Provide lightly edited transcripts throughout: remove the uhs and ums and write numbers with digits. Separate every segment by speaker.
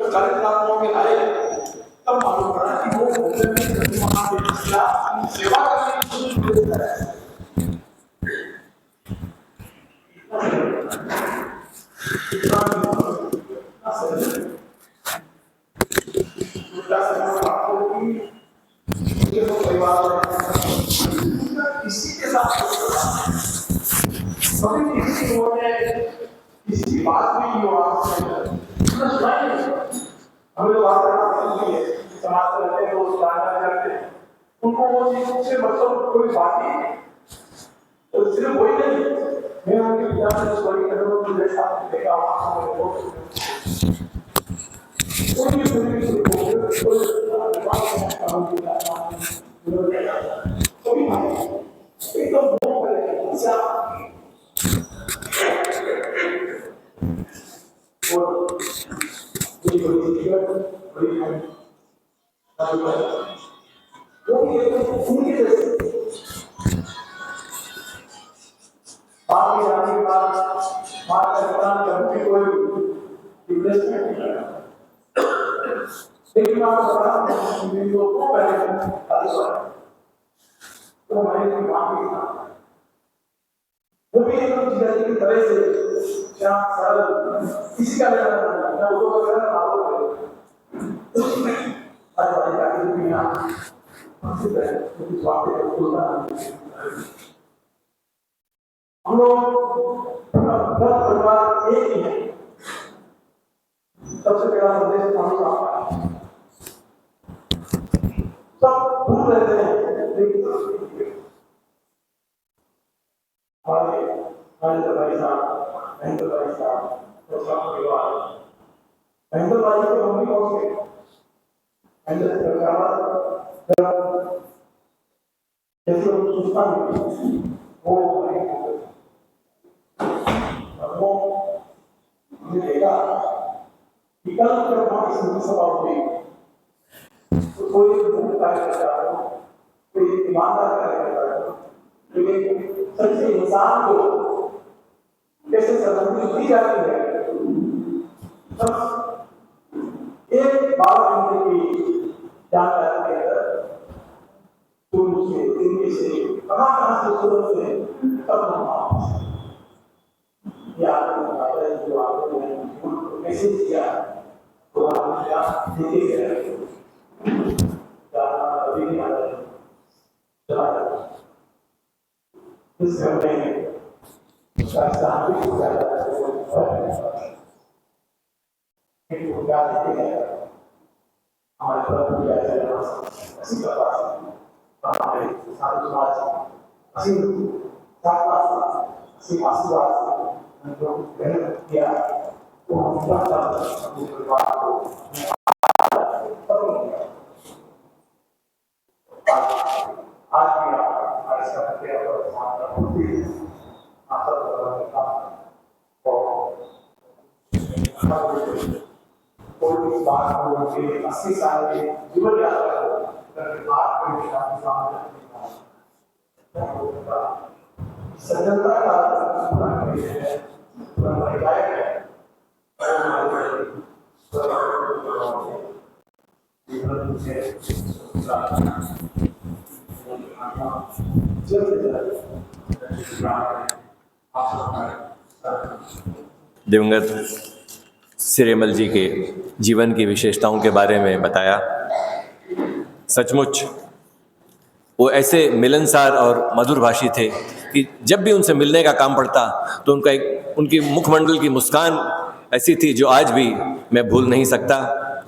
Speaker 1: तो 40 लाख लोगों में आए तब मालूम पड़ा कि वो भोजन की प्रतिमा की सेवा करने की शुरू कर है। इसी के साथ कभी किसी किसी बात में ही हमें तो बात करना है समाज में रहते हैं लोग करते हैं उनको वो चीज से मतलब कोई बात ही नहीं तो सिर्फ वही नहीं मैं उनके पिता से स्टोरी कर रहा हूँ मुझे साथ देखा किसी का हम लोग परिवार एक ही है। सबसे पहला संदेश स्वामी का सब दूर रहते हैं भाई साहब तो सब परिवार भाई को हम भी पहुंचे जैसे वो देखा कि कल जब हमारी सभा हुई तो कोई कोई ईमानदार कार्यकर्ता लेकिन सच्चे इंसान को कैसे श्रद्धांजलि दी जाती है एक बात की जानकारी देकर से कहाँ से सूरत से जो आपने मैसेज किया तो आप देते गए इस घंटे में हमारे अस्सी साल के जीवन यात्रा सजनता का
Speaker 2: दिवंगत सिरेमल जी के जीवन की विशेषताओं के बारे में बताया। सचमुच वो ऐसे मिलनसार और मधुरभाषी थे कि जब भी उनसे मिलने का काम पड़ता तो उनकी मुखमंडल की मुस्कान ऐसी थी जो आज भी मैं भूल नहीं सकता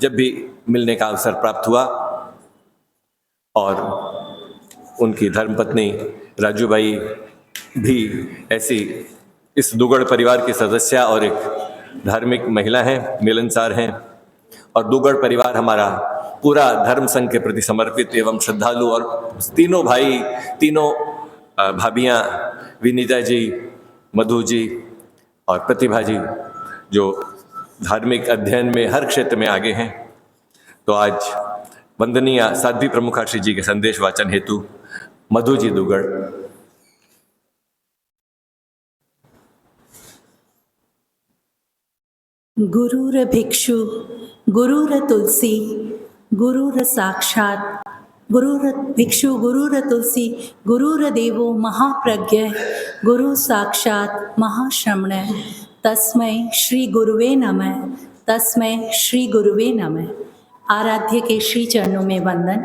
Speaker 2: जब भी मिलने का अवसर प्राप्त हुआ। और उनकी धर्मपत्नी राजूबाई भी ऐसी इस दुगड़ परिवार की सदस्य और एक धार्मिक महिला हैं, मिलनसार हैं। और दुगड़ परिवार हमारा पूरा धर्म संघ के प्रति समर्पित एवं श्रद्धालु और तीनों भाई, तीनों भाभियाँ, विनीता जी, मधु जी और प्रतिभा जी, जो धार्मिक अध्ययन में हर क्षेत्र में आगे हैं। तो आज वंदनीय साध्वी प्रमुखाश्री जी के संदेश वाचन हेतु मधु जी दुगड़।
Speaker 3: गुरुर भिक्षु गुरुर तुलसी गुरुर साक्षात गुरुर भिक्षु गुरुर तुलसी गुरुर देवो महाप्रज्ञ गुरु साक्षात महाश्रमण तस्मै श्री गुरुवे नमः तस्मै श्री गुरुवे नमः। आराध्य के श्री चरणों में वंदन।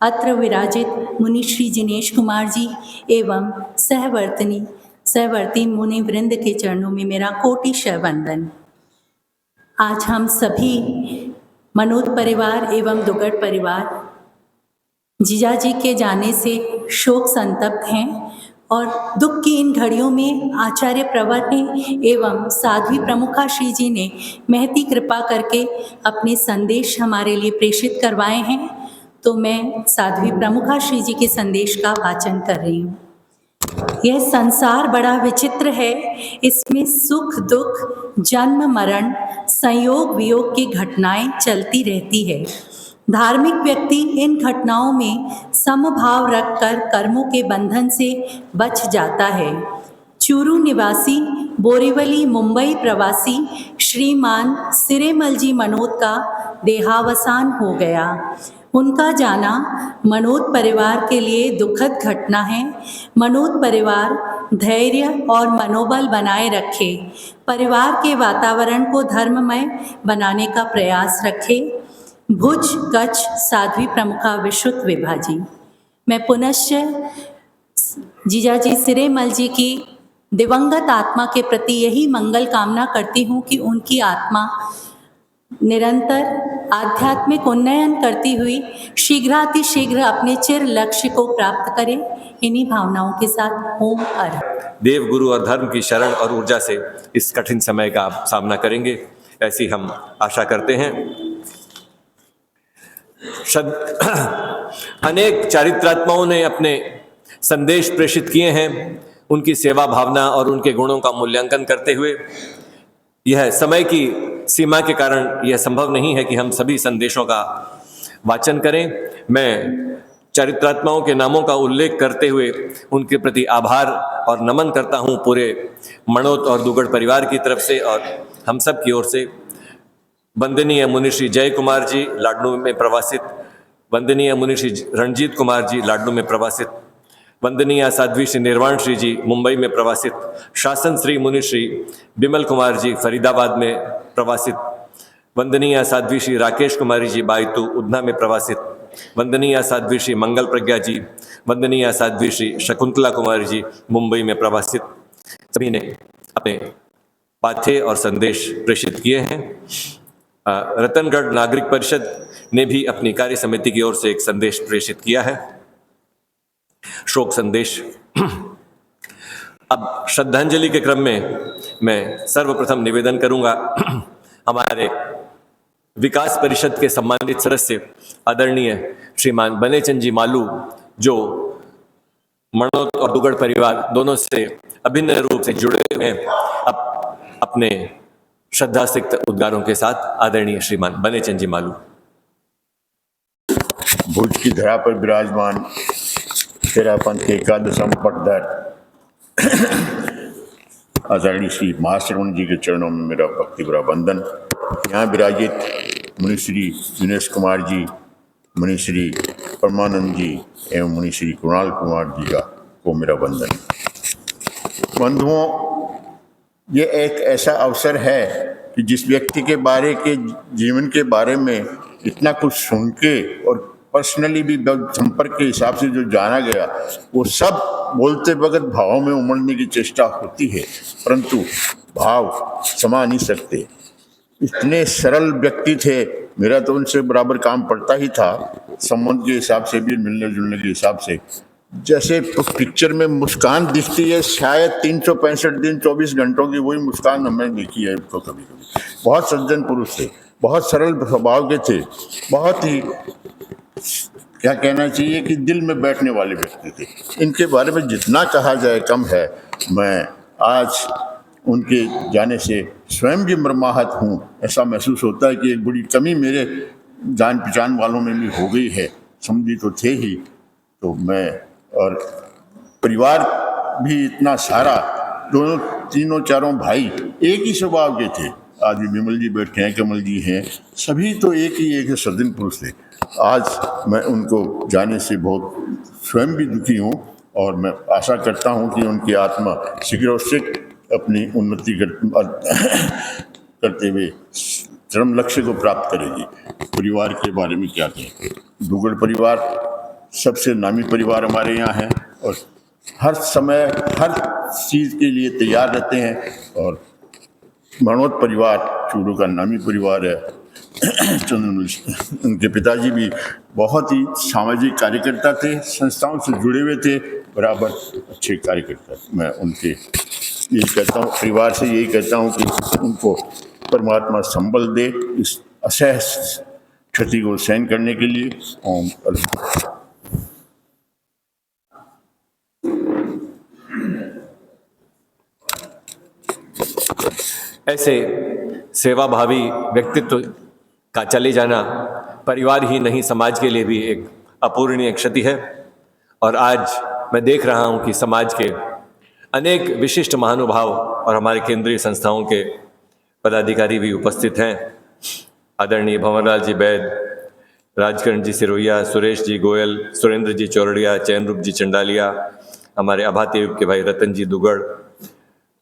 Speaker 3: अत्र विराजित मुनि श्री जिनेश कुमार जी एवं सहवर्ती मुनि वृंद के चरणों में मेरा कोटिशः वंदन। आज हम सभी मनोद परिवार एवं दुगड़ परिवार जीजाजी के जाने से शोक संतप्त हैं और दुख की इन घड़ियों में आचार्य प्रवर ने एवं साध्वी प्रमुखा श्री जी ने महती कृपा करके अपने संदेश हमारे लिए प्रेषित करवाए हैं। तो मैं साध्वी प्रमुखा श्री जी के संदेश का वाचन कर रही हूँ। यह संसार बड़ा विचित्र है, इसमें सुख दुख जन्म मरण संयोग वियोग की घटनाएं चलती रहती है। धार्मिक व्यक्ति इन घटनाओं में समभाव रखकर कर्मों के बंधन से बच जाता है। चूरू निवासी बोरीवली मुंबई प्रवासी श्रीमान सिरेमल जी मनोद का देहावसान हो गया। उनका जाना मनोद परिवार के लिए दुखद घटना है। मनोद परिवार धैर्य और मनोबल बनाए रखे, परिवार के वातावरण को धर्ममय बनाने का प्रयास रखे। भुज कच्छ साध्वी प्रमुखा विश्रुत विभाजी। मैं पुनश्च जीजाजी सिरेमल जी की दिवंगत आत्मा के प्रति यही मंगल कामना करती हूँ कि उनकी आत्मा निरंतर आध्यात्मिक उन्नयन करती हुई शीघ्रातिशीघ्र अपने चिर लक्ष्य को प्राप्त करे। इन्हीं भावनाओं के साथ ओम अर्हत्।
Speaker 2: देव गुरु और धर्म की शरण और ऊर्जा से इस कठिन समय का आप सामना करेंगे, ऐसी हम आशा करते हैं। अनेक चारित्रात्माओं ने अपने संदेश प्रेषित किए हैं। उनकी सेवा भावना और उनके गुणों का मूल्यांकन करते हुए यह समय की सीमा के कारण यह संभव नहीं है कि हम सभी संदेशों का वाचन करें। मैं चारित्रात्माओं के नामों का उल्लेख करते हुए उनके प्रति आभार और नमन करता हूं पूरे मनोद और दुगड़ परिवार की तरफ से और हम सब की ओर से। वंदनीय मुनि श्री जय कुमार जी लाडनू में प्रवासित, वंदनीय मुनि श्री रणजीत कुमार जी लाडनू में प्रवासित, वंदनीय साध्वी श्री निर्वाण श्री जी मुंबई में प्रवासित, शासन श्री मुनि श्री बिमल कुमार जी फरीदाबाद में प्रवासित, वंदनीय साध्वी श्री राकेश कुमारी जी बायतू उधना में प्रवासित, वंदनीय साध्वी श्री मंगल प्रज्ञा जी, वंदनीय साध्वी श्री शकुंतला कुमारी जी मुंबई में प्रवासित। सभी ने अपने पाथे और संदेश प्रेषित किए हैं। रतनगढ़ नागरिक परिषद ने भी अपनी कार्य समिति की ओर से एक संदेश प्रेषित किया है, शोक संदेश। अब श्रद्धांजलि के क्रम में मैं सर्वप्रथम निवेदन करूंगा हमारे विकास परिषद के सम्मानित सदस्य आदरणीय श्रीमान बनेचंद जी मालू, जो मनोद और दुगड़ परिवार दोनों से अभिन्न रूप से जुड़े हुए हैं, अपने श्रद्धा सिक्त उद्गारों के साथ आदरणीय श्रीमान बनेचंद जी मालू।
Speaker 4: भुज की धरा पर विराजमान तेरा पंथ के एकादशम पटधर आदरणीय श्री महाश्रवण जी के चरणों में मेरा भक्ति भरा वंदन। यहाँ विराजित मुनि श्री दिनेश कुमार जी, मुनि श्री परमानंद जी एवं मुनि श्री कुणाल कुमार जी को मेरा वंदन। बंधुओं, ये एक ऐसा अवसर है कि जिस व्यक्ति के बारे के जीवन के बारे में इतना कुछ सुन के और पर्सनली भी संपर्क के हिसाब से जो जाना गया, वो सब बोलते वक्त भावों में उमड़ने की चेष्टा होती है, परंतु भाव समा नहीं सकते। इतने सरल व्यक्ति थे, मेरा तो उनसे बराबर काम पड़ता ही था, संबंध के हिसाब से भी, मिलने जुलने के हिसाब से। जैसे पिक्चर में मुस्कान दिखती है, शायद 365 दिन 24 घंटों की वही मुस्कान हमने देखी है तो कभी कभी। बहुत सज्जन पुरुष थे, बहुत सरल स्वभाव के थे, बहुत ही क्या कहना चाहिए कि दिल में बैठने वाले व्यक्ति थे। इनके बारे में जितना कहा जाए कम है। मैं आज उनके जाने से स्वयं भी मर्माहत हूँ। ऐसा महसूस होता है कि एक बड़ी कमी मेरे जान पहचान वालों में भी हो गई है। समझी तो थे ही, तो मैं और परिवार भी इतना सारा, दोनों तीनों चारों भाई एक ही स्वभाव के थे, आज भी विमल जी बैठे हैं, कमल जी हैं, सभी तो एक सज्जन पुरुष थे। आज मैं उनको जाने से बहुत स्वयं भी दुखी हूँ और मैं आशा करता हूँ कि उनकी आत्मा शीघ्र अपनी उन्नति करते हुए चरम लक्ष्य को प्राप्त करेगी। परिवार के बारे में क्या कहें, दुगड़ परिवार सबसे नामी परिवार हमारे यहाँ है और हर समय हर चीज़ के लिए तैयार रहते हैं। और मनोत परिवार चूरू का नामी परिवार है। उनके पिताजी भी बहुत ही सामाजिक कार्यकर्ता थे, संस्थाओं से जुड़े हुए थे, बराबर अच्छे कार्यकर्ता। मैं उनके यही कहता हूँ, परिवार से यही कहता हूँ कि उनको परमात्मा संबल दे इस असह्य क्षति को सहन करने के लिए। ओम।
Speaker 2: ऐसे सेवाभावी व्यक्तित्व का चले जाना परिवार ही नहीं समाज के लिए भी एक अपूरणीय क्षति है। और आज मैं देख रहा हूं कि समाज के अनेक विशिष्ट महानुभाव और हमारे केंद्रीय संस्थाओं के पदाधिकारी भी उपस्थित हैं। आदरणीय भंवरलाल जी बैद, राजकरण जी सिरोहिया, सुरेश जी गोयल, सुरेंद्र जी चौरड़िया, चैनरूप जी चंडालिया, हमारे आभाती आयुक्त के भाई रतन जी दुगड़,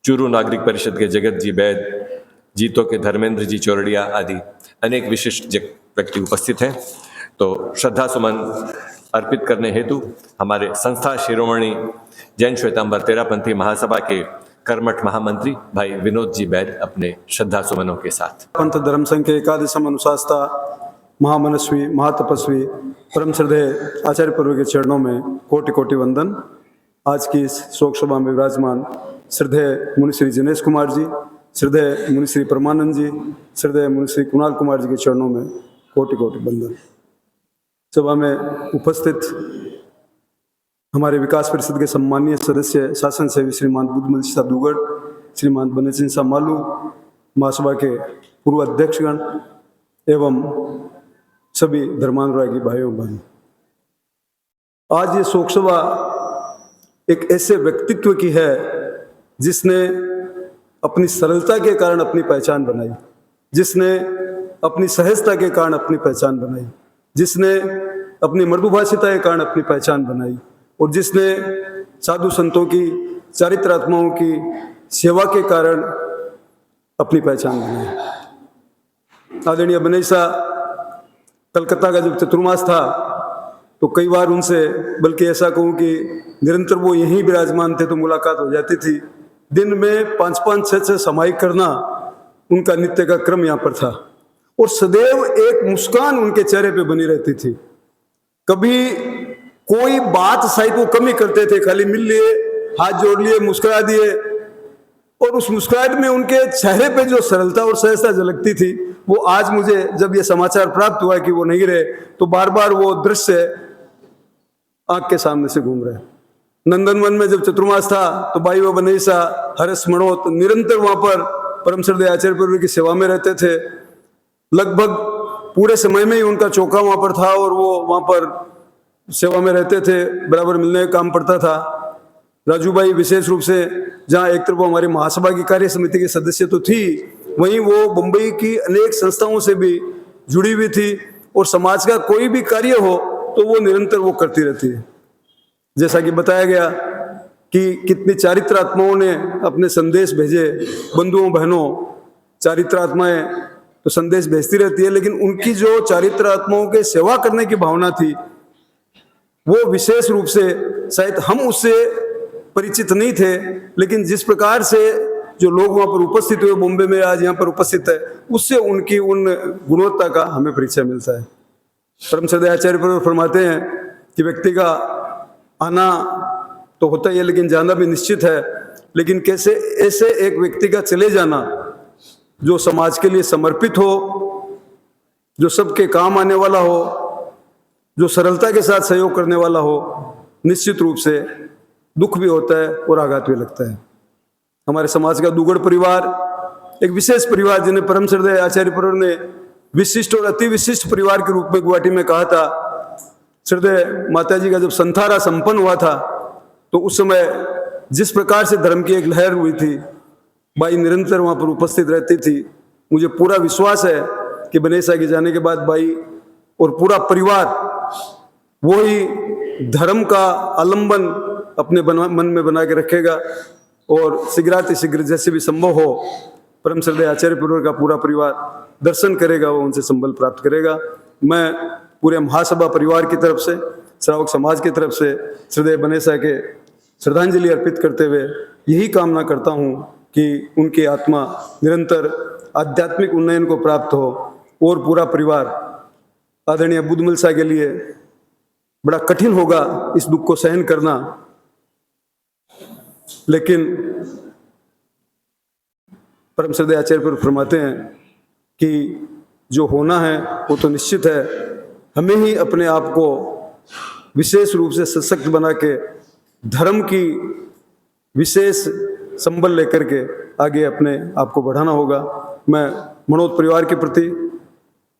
Speaker 2: चूरू नागरिक परिषद के जगत जी बैद, जीतो के धर्मेंद्र जी चौरड़िया आदि अनेक विशिष्ट व्यक्ति उपस्थित हैं। तो श्रद्धा सुमन अर्पित करने हेतु हमारे संस्था शिरोमणि जैन श्वेतांबर तेरापंथी महासभा के कर्मठ महामंत्री भाई विनोद जी बैद अपने श्रद्धा सुमनों के साथ।
Speaker 5: पंथ धर्म संघ के एकादशम अनुशास्ता महामनस्वी महातपस्वी परम श्रद्धेय आचार्य प्रभु के चरणों में कोटि कोटि वंदन। आज की इस शोक सभा में विराजमान श्रद्धेय मुनि श्री जिनेश कुमार जी, श्रद्धेय मुनि श्री परमानंद जी, श्रद्धेय मुनि श्री कुणाल कुमार जी के चरणों में कोटि कोटि वंदन। सभा में उपस्थित हमारे विकास परिषद के सम्मानीय सदस्य शासन सेवी श्रीमान बुद्धमल शाह दुगड़, श्रीमान बने सिंह शाह मालू, महासभा के पूर्व अध्यक्षगण एवं सभी धर्मानुरागी भाइयों बहनों, आज ये शोक सभा एक ऐसे व्यक्तित्व की है जिसने अपनी सरलता के कारण अपनी पहचान बनाई, जिसने अपनी सहजता के कारण अपनी पहचान बनाई, जिसने अपनी मृदुभाषिता के कारण अपनी पहचान बनाई और जिसने साधु संतों की चारित्रात्माओं की सेवा के कारण अपनी पहचान बनाई। आदरणीय बनेसा कलकत्ता का जब चतुर्मास था तो कई बार उनसे, बल्कि ऐसा कहूँ कि निरंतर वो यहीं विराजमान थे तो मुलाकात हो जाती थी। दिन में 5-5, 6-6 समाहिक करना उनका नित्य का क्रम यहाँ पर था और सदैव एक मुस्कान उनके चेहरे पे बनी रहती थी। कभी कोई बात शायद वो कम ही करते थे, खाली मिल लिए, हाथ जोड़ लिए, मुस्कुरा दिए और उस मुस्कुराहट में उनके चेहरे पे जो सरलता और सहजता झलकती थी, वो आज मुझे जब ये समाचार प्राप्त हुआ कि वो नहीं रहे तो बार बार वो दृश्य आंख के सामने से घूम रहे। नंदनवन में जब चतुर्मास था तो भाई व बनेसा हर्ष मनोत निरंतर वहां पर परम श्रद्धेय आचार्य प्रभु की सेवा में रहते थे। लगभग पूरे समय में ही उनका चौका वहां पर था और वो वहां पर सेवा में रहते थे, बराबर मिलने का काम पड़ता था। राजू भाई विशेष रूप से जहाँ एक तरफ हमारी महासभा की कार्य समिति के सदस्य तो थी, वहीं वो मुंबई की अनेक संस्थाओं से भी जुड़ी हुई थी और समाज का कोई भी कार्य हो तो वो निरंतर वो करती रहती है। जैसा कि बताया गया कि कितनी चारित्रात्माओं ने अपने संदेश भेजे, बंधुओं बहनों, चारित्रात्माएं तो संदेश भेजती रहती है, लेकिन उनकी जो चारित्रात्माओं के सेवा करने की भावना थी वो विशेष रूप से शायद हम उससे परिचित नहीं थे, लेकिन जिस प्रकार से जो लोग वहाँ पर उपस्थित हुए, बॉम्बे में आज यहाँ पर उपस्थित है, उससे उनकी उन गुणवत्ता का हमें परिचय मिलता है। परम श्रद्धेय आचार्य प्रभु फरमाते हैं कि व्यक्ति का आना तो होता ही है लेकिन जाना भी निश्चित है, लेकिन कैसे ऐसे एक व्यक्ति का चले जाना जो समाज के लिए समर्पित हो, जो सबके काम आने वाला हो, जो सरलता के साथ सहयोग करने वाला हो, निश्चित रूप से दुख भी होता है और आघात भी लगता है। हमारे समाज का दुगड़ परिवार एक विशेष परिवार, जिन्हें परम श्रद्धेय आचार्य प्रभु ने विशिष्ट और अति विशिष्ट परिवार के रूप में गुवाहाटी में कहा था। श्रद्धेय माता जी का जब संथारा संपन्न हुआ था तो उस समय जिस प्रकार से धर्म की एक लहर हुई थी, बाई निरंतर वहां पर उपस्थित रहती थी मुझे पूरा विश्वास है कि बनेसा के जाने के बाद भाई और पूरा परिवार वो ही धर्म का आलंबन अपने मन में बना के रखेगा और शीघ्र जैसे भी संभव हो परम श्रद्धेय आचार्य परिवार का पूरा परिवार दर्शन करेगा, वो उनसे संबल प्राप्त करेगा। मैं पूरे महासभा परिवार की तरफ से, श्रावक समाज की तरफ से श्रद्धेय बनेसा के श्रद्धांजलि अर्पित करते हुए यही कामना करता हूँ कि उनकी आत्मा निरंतर आध्यात्मिक उन्नयन को प्राप्त हो और पूरा परिवार। आदरणीय बुद्धमल शाह के लिए बड़ा कठिन होगा इस दुख को सहन करना, लेकिन परम श्रद्धेय आचार्य पर फरमाते हैं कि जो होना है वो तो निश्चित है, हमें ही अपने आप को विशेष रूप से सशक्त बना के धर्म की विशेष संबल लेकर के आगे अपने आप को बढ़ाना होगा। मैं मनोद परिवार के प्रति,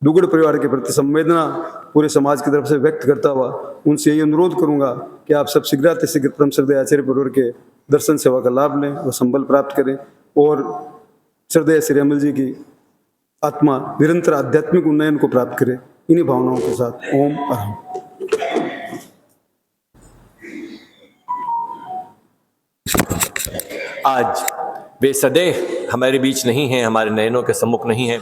Speaker 5: दुगड़ परिवार के प्रति संवेदना पूरे समाज की तरफ से व्यक्त करता हुआ उनसे यही अनुरोध करूंगा कि आप सब शीघ्र परम श्रद्धेय आचार्य परिवार के दर्शन सेवा का लाभ लें और संबल प्राप्त करें और श्रद्धेय श्री अमल जी की आत्मा निरंतर आध्यात्मिक उन्नयन को प्राप्त करे। इन्हीं भावनाओं के साथ ओम अरहम।
Speaker 2: आज वे सदैव हमारे बीच नहीं हैं, हमारे नयनों के सम्मुख नहीं हैं,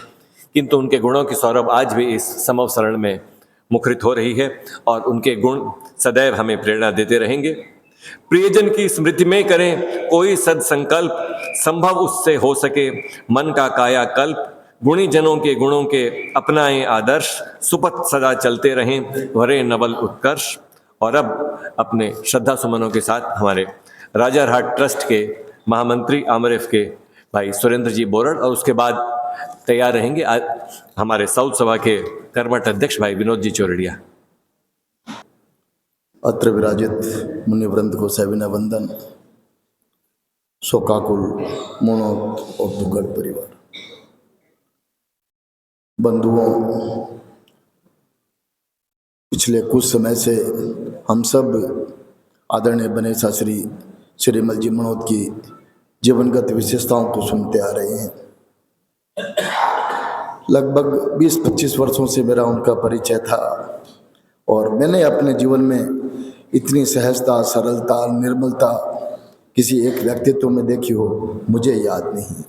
Speaker 2: किंतु उनके गुणों की सौरभ आज भी इस समवसरण में मुखरित हो रही है और उनके गुण सदैव हमें प्रेरणा देते रहेंगे। प्रियजन की स्मृति में करें कोई सदसंकल्प, संभव उससे हो सके मन का कायाकल्प। गुणी जनों के गुणों के अपनाएं आदर्श, सुपथ सदा चलते रहें वरे नवल उत्कर्ष। और अब अपने श्रद्धा सुमनों के साथ हमारे राजारहाट ट्रस्ट के महामंत्री आमरेफ के भाई सुरेंद्र जी बोरड़ और उसके बाद तैयार रहेंगे हमारे साउथ सभा के कर्मठ अध्यक्ष भाई विनोद जी चौरड़िया।
Speaker 6: अत्र विराजित मुनिवृंद को सविनय वंदन। शोकाकुल मनोद और दुगड़ परिवार, बंधुओं, पिछले कुछ समय से हम सब आदरणीय बनेसा श्री अमल जी मनोद की जीवनगत विशेषताओं को सुनते आ रहे हैं। लगभग 20-25 वर्षों से मेरा उनका परिचय था और मैंने अपने जीवन में इतनी सहजता, सरलता, निर्मलता किसी एक व्यक्तित्व में देखी हो मुझे याद नहीं।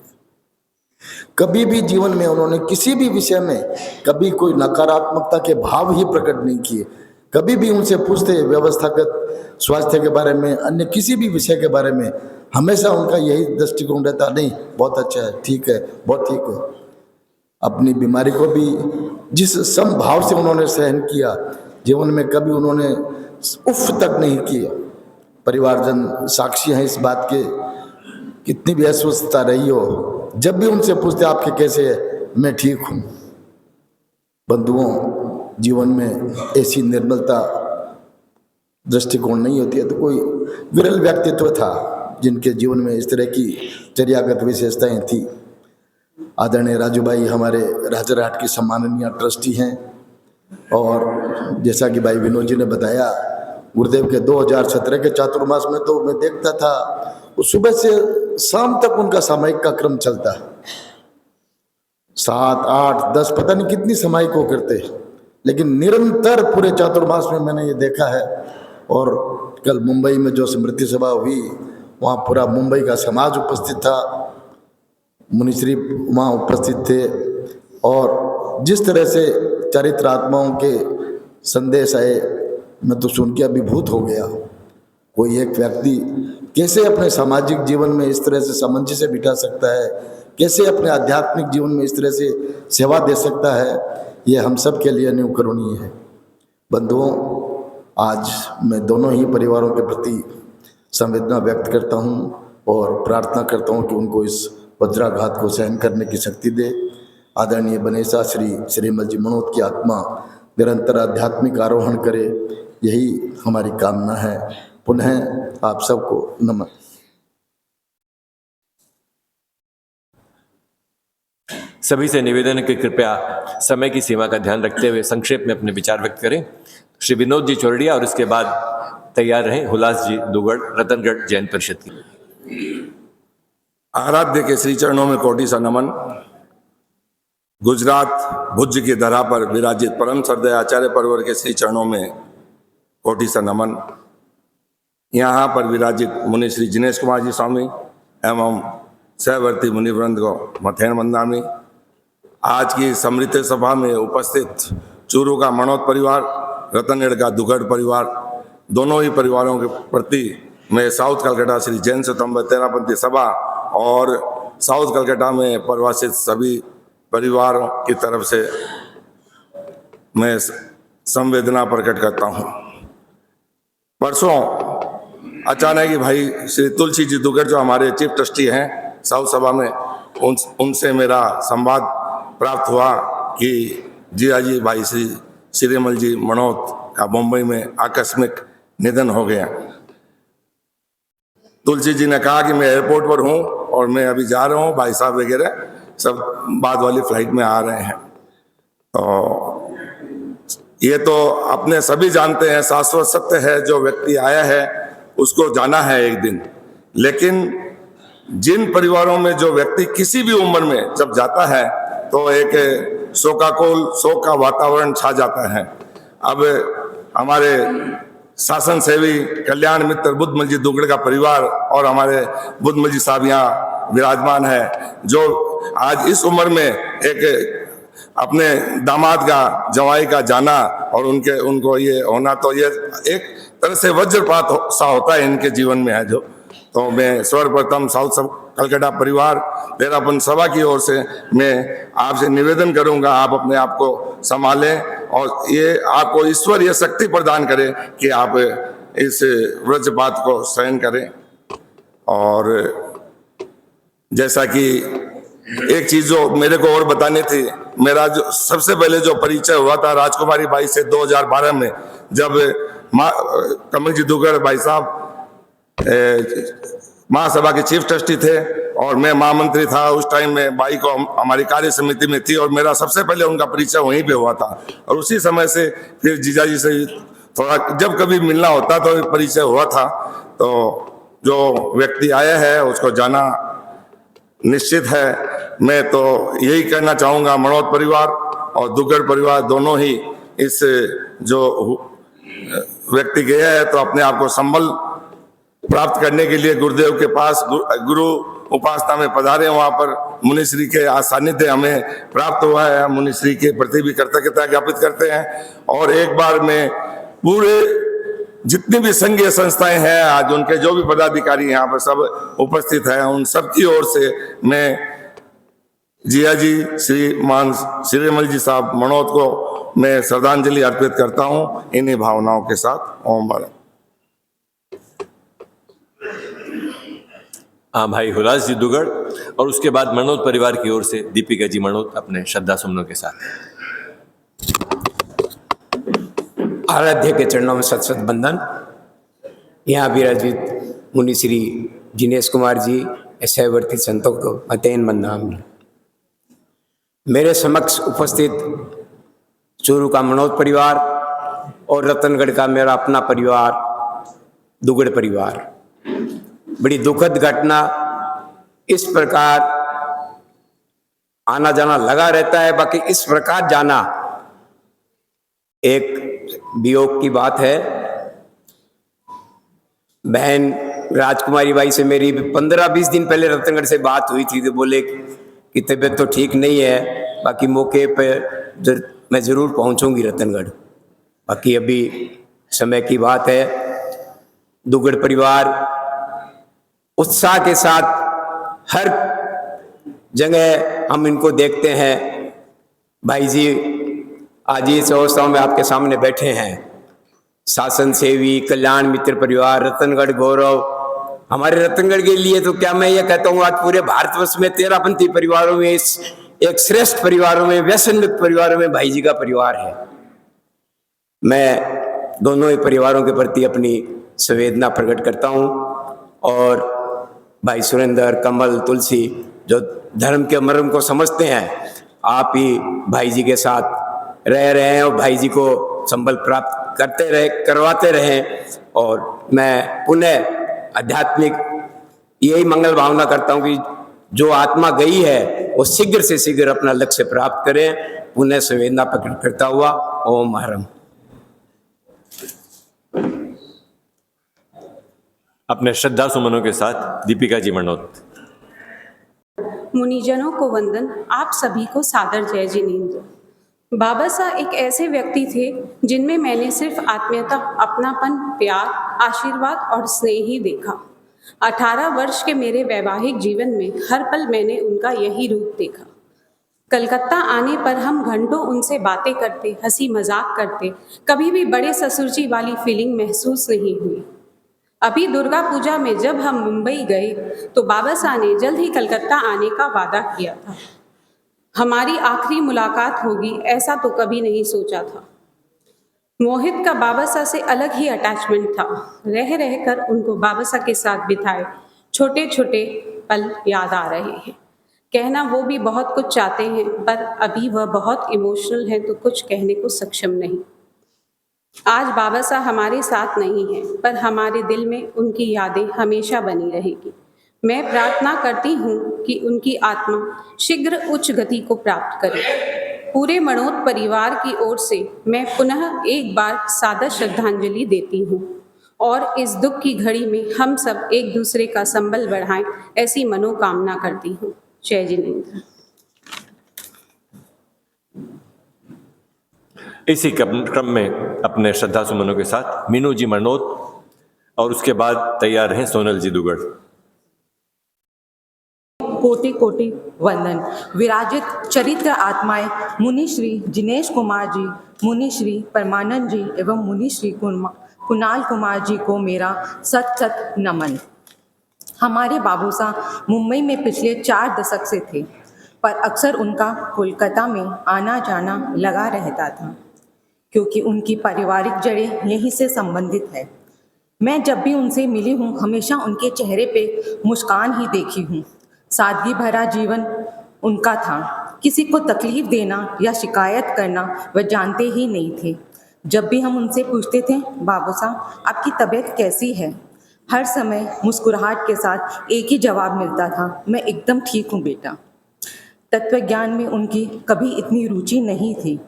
Speaker 6: कभी भी जीवन में उन्होंने किसी भी विषय में कभी कोई नकारात्मकता के भाव ही प्रकट नहीं किए। कभी भी उनसे पूछते व्यवस्थागत स्वास्थ्य के बारे में, अन्य किसी भी विषय के बारे में, हमेशा उनका यही दृष्टिकोण रहता, नहीं बहुत अच्छा है, ठीक है, बहुत ठीक है। अपनी बीमारी को भी जिस समभाव से उन्होंने सहन किया, जीवन में कभी उन्होंने उफ तक नहीं किया। परिवारजन साक्षी हैं इस बात के, कितनी भी अस्वस्थता रही हो, जब भी उनसे पूछते आपके कैसे है, मैं ठीक हूँ। बंधुओं, जीवन में ऐसी निर्मलता दृष्टिकोण नहीं होती है तो कोई विरल व्यक्तित्व था जिनके जीवन में इस तरह की चर्यागत विशेषताएं थी। आदरणीय राजू भाई हमारे राजारहाट की सम्माननीय ट्रस्टी हैं और जैसा कि भाई विनोद जी ने बताया, गुरुदेव के 2017 के चातुर्मास में तो मैं देखता था सुबह से शाम तक उनका सामायिक का क्रम चलता है। 7, 8, 10 पता नहीं कितनी सामायिक वो करते, लेकिन निरंतर पूरे चातुर्मास में मैंने ये देखा है। और कल मुंबई में जो स्मृति सभा हुई, वहाँ पूरा मुंबई का समाज उपस्थित था, मुनिश्री वहाँ उपस्थित थे और जिस तरह से चरित्र आत्माओं के संदेश आए, मैं तो सुन के अभिभूत हो गया। कोई एक व्यक्ति कैसे अपने सामाजिक जीवन में इस तरह से सामंजस्य बिठा सकता है, कैसे अपने आध्यात्मिक जीवन में इस तरह से सेवा दे सकता है, ये हम सब के लिए अनुकरणीय है। बंधुओं, आज मैं दोनों ही परिवारों के प्रति संवेदना व्यक्त करता हूँ और प्रार्थना करता हूँ कि उनको इस वज्राघात को सहन करने की शक्ति दे। आदरणीय बनेसा श्री अमल जी मनोद की आत्मा निरंतर आध्यात्मिक आरोहण करे, यही हमारी कामना है। पुनः आप सबको नमन।
Speaker 2: सभी से निवेदन है कि कृपया समय की सीमा का ध्यान रखते हुए संक्षेप में अपने विचार व्यक्त करें। श्री विनोद जी चौरड़िया और इसके बाद तैयार रहें हुलास जी दुगड़, रतनगढ़ जैन परिषद की।
Speaker 7: आराध्य के श्री चरणों में कोटि सा नमन। गुजरात भुज की धरा पर विराजित परम श्रद्धेय आचार्य परिवार के श्री चरणों में कोटि सा नमन। यहाँ पर विराजित मुनि श्री जिनेश कुमार जी स्वामी एवं सहवर्ती मुनिवृंद को मथेन वंदामी। आज की समृत सभा में उपस्थित चूरू का मनोद परिवार, रतनगढ़ का दुगड़ परिवार, दोनों ही परिवारों के प्रति मैं साउथ कलकत्ता श्री जैन स्तंभ तेरापंथी सभा और साउथ कलकत्ता में प्रवासित सभी परिवारों की तरफ से मैं संवेदना प्रकट करता हूँ। परसों अचानक ही भाई श्री तुलसी जी दुगड़ जो हमारे चीफ ट्रस्टी हैं साउथ सभा में, उनसे मेरा संवाद प्राप्त हुआ कि जी भाई श्री श्रीमल जी मनोद का मुंबई में आकस्मिक निधन हो गया। तुलसी जी ने कहा कि मैं एयरपोर्ट पर हूँ और मैं अभी जा रहा हूँ, भाई साहब वगैरह सब बाद वाली फ्लाइट में आ रहे हैं। तो ये तो अपने सभी जानते हैं, शाश्वत सत्य है, जो व्यक्ति आया है उसको जाना है एक दिन। लेकिन जिन परिवारों में जो व्यक्ति किसी भी उम्र में जब जाता है तो एक शोक का वातावरण छा जाता है। अब हमारे शासन सेवी कल्याण मित्र बुद्धमल जी दुगड़ का परिवार और हमारे बुद्धमल जी साहब यहाँ विराजमान है, जो आज इस उम्र में एक अपने दामाद का जवाई का जाना और उनको ये होना, तो ये एक तरह से वज्रपात सा होता है इनके जीवन में है जो। तो मैं सर्वप्रथम साउथ कलकत्ता परिवार तेरापन सभा की ओर से मैं आपसे निवेदन करूंगा, आप अपने आप को संभालें और ये आपको ईश्वर ये शक्ति प्रदान करे कि आप इस वज्रपात को सहन करें। और जैसा कि एक चीज जो मेरे को और बतानी थी, मेरा जो सबसे पहले जो परिचय हुआ था राजकुमारी बाई से 2012 में, जब कमल जी दुगड़ भाई साहब महासभा के चीफ ट्रस्टी थे और मैं महामंत्री था उस टाइम में। बाई को हमारी कार्य समिति में थी और मेरा सबसे पहले उनका परिचय वहीं पे हुआ था और उसी समय से फिर जीजा जी से थोड़ा जब कभी मिलना होता तो परिचय हुआ था। तो जो व्यक्ति आया है उसको जाना निश्चित है। मैं तो यही कहना चाहूँगा, मनोद परिवार और दुगड़ परिवार दोनों ही इस जो व्यक्ति गया है तो अपने आप को संबल प्राप्त करने के लिए गुरुदेव के पास गुरु उपासना में पधारे। वहाँ पर मुनिश्री के सानिध्य हमें प्राप्त हुआ है, मुनिश्री के प्रति भी कृतज्ञता ज्ञापित करते हैं। और एक बार में पूरे जितनी भी संघीय संस्थाएं हैं आज उनके जो भी पदाधिकारी यहाँ पर सब उपस्थित हैं, उन सब की ओर से मैं जिया जी श्रीमान श्रीमल जी साहब मनोद को मैं श्रद्धांजलि अर्पित करता हूँ इन्हीं भावनाओं के साथ। ओम भारत।
Speaker 2: हाँ, भाई हुलास जी दुगड़ और उसके बाद मनोद परिवार की ओर से दीपिका जी मनोद अपने श्रद्धा सुमनों के साथ।
Speaker 8: आराध्य के चरणों में सत सत बंदन। यहाँ विराजित मुनि श्री जिनेश कुमार जी सहवर्ती संतों को मतेन बंदामी। मेरे समक्ष उपस्थित चूरू का मनोद परिवार और रतनगढ़ का मेरा अपना परिवार दुगड़ परिवार, बड़ी दुखद घटना। इस प्रकार आना जाना लगा रहता है, बाकी इस प्रकार जाना एक वियोग की बात है। बहन राजकुमारी बाई से मेरी 15-20 दिन पहले रतनगढ़ से बात हुई थी, तो बोले कि तबीयत तो ठीक नहीं है, बाकी मौके पर मैं ज़रूर पहुंचूंगी रतनगढ़। बाकी अभी समय की बात है। दुगड़ परिवार उत्साह के साथ हर जगह हम इनको देखते हैं। भाई जी आज इस अवस्था में आपके सामने बैठे हैं। शासन सेवी कल्याण मित्र परिवार रतनगढ़ गौरव, हमारे रतनगढ़ के लिए तो क्या मैं ये कहता हूँ, आज पूरे भारतवर्ष में तेरापंथी परिवारों में इस एक श्रेष्ठ परिवारों में, व्यसन मुक्त परिवारों में भाई जी का परिवार है। मैं दोनों ही परिवारों के प्रति अपनी संवेदना प्रकट करता हूँ। और भाई सुरेंद्र, कमल, तुलसी जो धर्म के मर्म को समझते हैं, आप ही भाई जी के साथ रह रहे हैं और भाई जी को संबल प्राप्त करवाते रहें। और मैं पुनः आध्यात्मिक यही मंगल भावना करता हूँ कि जो आत्मा गई है वो शीघ्र से शीघ्र अपना लक्ष्य प्राप्त करें। पुनः संवेदना प्रकट करता हुआ ओम हरम।
Speaker 2: अपने श्रद्धा सुमनों के साथ दीपिका जी मनोत।
Speaker 9: मुनिजनों को वंदन, आप सभी को सादर जय जिनेंद्र। बाबा साहब एक ऐसे व्यक्ति थे जिनमें मैंने सिर्फ आत्मीयता, अपनापन, प्यार, आशीर्वाद और स्नेह ही देखा। 18 वर्ष के मेरे वैवाहिक जीवन में हर पल मैंने उनका यही रूप देखा। कलकत्ता आने पर हम घंटों उनसे बातें करते, हंसी मजाक करते, कभी भी बड़े ससुर जी वाली फीलिंग महसूस नहीं हुई। अभी दुर्गा पूजा में जब हम मुंबई गए तो बाबा साहब ने जल्द ही कलकत्ता आने का वादा किया था। हमारी आखिरी मुलाकात होगी ऐसा तो कभी नहीं सोचा था। मोहित का बाबा साहब से अलग ही अटैचमेंट था। रह रहकर उनको बाबा साहब के साथ बिताए छोटे छोटे पल याद आ रहे हैं। कहना वो भी बहुत कुछ चाहते हैं, पर अभी वह बहुत इमोशनल हैं तो कुछ कहने को सक्षम नहीं। आज बाबा साहब हमारे साथ नहीं हैं, पर हमारे दिल में उनकी यादें हमेशा बनी रहेगी। मैं प्रार्थना करती हूँ कि उनकी आत्मा शीघ्र उच्च गति को प्राप्त करे। पूरे मनोत परिवार की ओर से मैं पुनः एक बार सादर श्रद्धांजलि देती हूँ और इस दुख की घड़ी में हम सब एक दूसरे का संबल बढ़ाएं, ऐसी मनोकामना करती हूँ। जय जिनेंद्र।
Speaker 2: इसी क्रम में अपने श्रद्धा सुमनों के साथ मीनू जी मनोत और उसके बाद तैयार हैं सोनल जी दुगड़।
Speaker 10: कोटि कोटि वंदन। विराजित चरित्र आत्माएं मुनि श्री जिनेश कुमार जी, मुनि श्री परमानंद जी एवं मुनि श्री कुणाल कुमार जी को मेरा सत सत नमन। हमारे बाबू साहब मुंबई में पिछले 4 दशक से थे, पर अक्सर उनका कोलकाता में आना जाना लगा रहता था, क्योंकि उनकी पारिवारिक जड़ें यहीं से संबंधित है। मैं जब भी उनसे मिली हूँ हमेशा उनके चेहरे पे मुस्कान ही देखी हूँ। सादगी भरा जीवन उनका था। किसी को तकलीफ देना या शिकायत करना वह जानते ही नहीं थे। जब भी हम उनसे पूछते थे, बाबू साहब आपकी तबीयत कैसी है, हर समय मुस्कुराहट के साथ एक ही जवाब मिलता था, मैं एकदम ठीक हूँ बेटा। तत्व ज्ञान में उनकी कभी इतनी रुचि नहीं थी,